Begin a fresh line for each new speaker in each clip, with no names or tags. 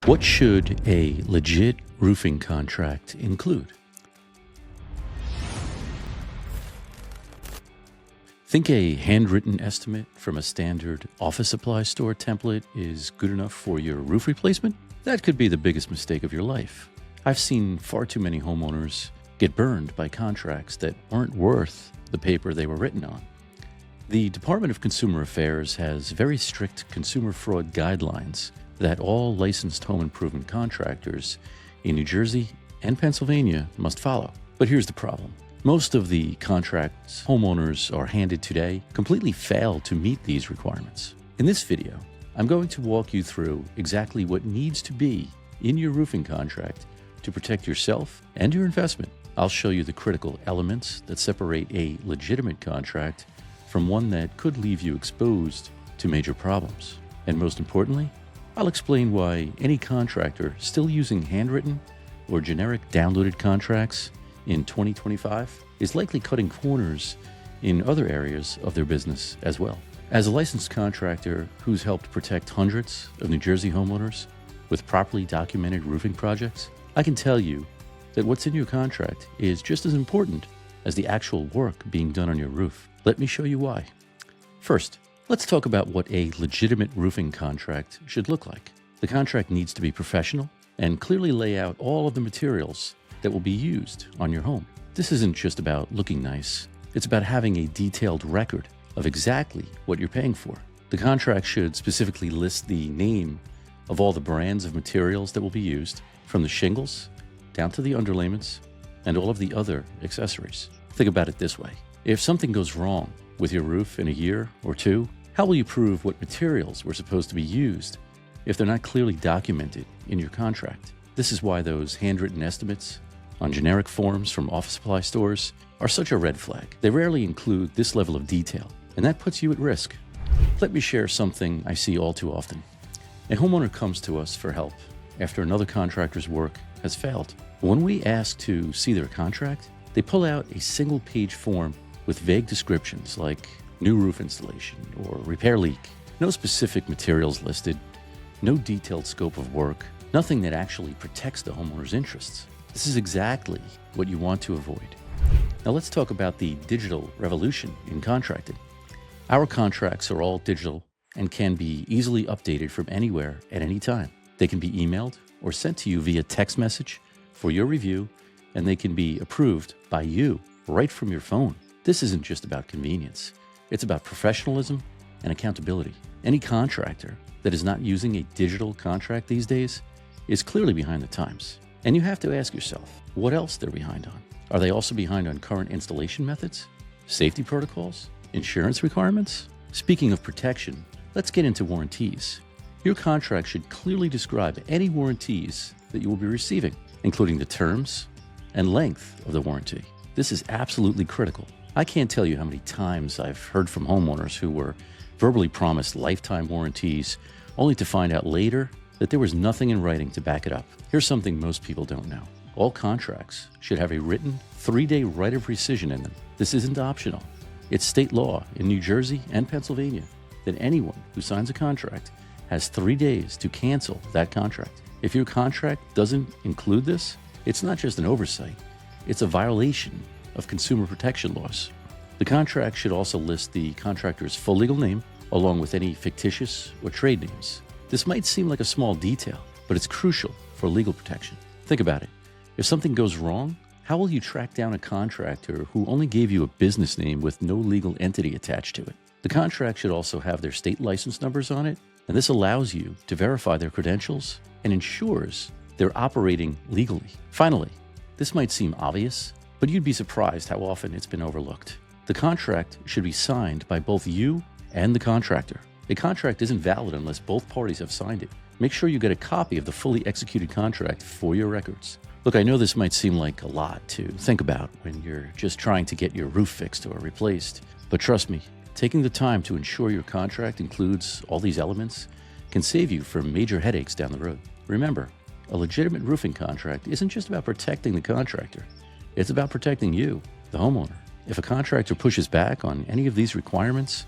What should a legit roofing contract include? Think a handwritten estimate from a standard office supply store template is good enough for your roof replacement? That could be the biggest mistake of your life. I've seen far too many homeowners get burned by contracts that weren't worth the paper they were written on. The Department of Consumer Affairs has very strict consumer fraud guidelines that all licensed home improvement contractors in New Jersey and Pennsylvania must follow. But here's the problem. Most of the contracts homeowners are handed today completely fail to meet these requirements. In this video, I'm going to walk you through exactly what needs to be in your roofing contract to protect yourself and your investment. I'll show you the critical elements that separate a legitimate contract from one that could leave you exposed to major problems. And most importantly, I'll explain why any contractor still using handwritten or generic downloaded contracts in 2025 is likely cutting corners in other areas of their business as well. As a licensed contractor who's helped protect hundreds of New Jersey homeowners with properly documented roofing projects, I can tell you that what's in your contract is just as important as the actual work being done on your roof. Let me show you why. First, let's talk about what a legitimate roofing contract should look like. The contract needs to be professional and clearly lay out all of the materials that will be used on your home. This isn't just about looking nice. It's about having a detailed record of exactly what you're paying for. The contract should specifically list the name of all the brands of materials that will be used, from the shingles down to the underlayments and all of the other accessories. Think about it this way. If something goes wrong with your roof in a year or two, how will you prove what materials were supposed to be used if they're not clearly documented in your contract? This is why those handwritten estimates on generic forms from office supply stores are such a red flag. They rarely include this level of detail, and that puts you at risk. Let me share something I see all too often. A homeowner comes to us for help after another contractor's work has failed. When we ask to see their contract, they pull out a single-page form with vague descriptions like new roof installation or repair leak. No specific materials listed, no detailed scope of work, nothing that actually protects the homeowner's interests. This is exactly what you want to avoid. Now let's talk about the digital revolution in contracting. Our contracts are all digital and can be easily updated from anywhere at any time. They can be emailed or sent to you via text message for your review, and they can be approved by you right from your phone. This isn't just about convenience. It's about professionalism and accountability. Any contractor that is not using a digital contract these days is clearly behind the times. And you have to ask yourself what else they're behind on. Are they also behind on current installation methods, safety protocols, insurance requirements? Speaking of protection, let's get into warranties. Your contract should clearly describe any warranties that you will be receiving, including the terms and length of the warranty. This is absolutely critical. I can't tell you how many times I've heard from homeowners who were verbally promised lifetime warranties, only to find out later that there was nothing in writing to back it up. Here's something most people don't know. All contracts should have a written 3-day right of rescission in them. This isn't optional. It's state law in New Jersey and Pennsylvania that anyone who signs a contract has 3 days to cancel that contract. If your contract doesn't include this, it's not just an oversight, it's a violation of consumer protection laws. The contract should also list the contractor's full legal name, along with any fictitious or trade names. This might seem like a small detail, but it's crucial for legal protection. Think about it. If something goes wrong, how will you track down a contractor who only gave you a business name with no legal entity attached to it? The contract should also have their state license numbers on it, and this allows you to verify their credentials and ensures they're operating legally. Finally, this might seem obvious, but you'd be surprised how often it's been overlooked. The contract should be signed by both you and the contractor. A contract isn't valid unless both parties have signed it. Make sure you get a copy of the fully executed contract for your records. Look, I know this might seem like a lot to think about when you're just trying to get your roof fixed or replaced, but trust me, taking the time to ensure your contract includes all these elements can save you from major headaches down the road. Remember, a legitimate roofing contract isn't just about protecting the contractor. It's about protecting you, the homeowner. If a contractor pushes back on any of these requirements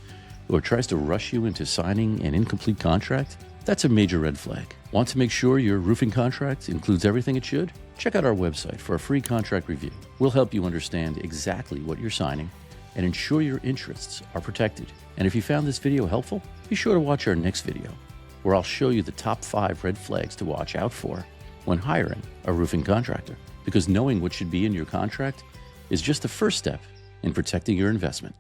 or tries to rush you into signing an incomplete contract, That's a major red flag. Want to make sure your roofing contract includes everything it should? Check out our website for a free contract review. We'll help you understand exactly what you're signing and ensure your interests are protected. And if you found this video helpful, be sure to watch our next video, where I'll show you the top 5 red flags to watch out for when hiring a roofing contractor. Because knowing what should be in your contract is just the first step in protecting your investment.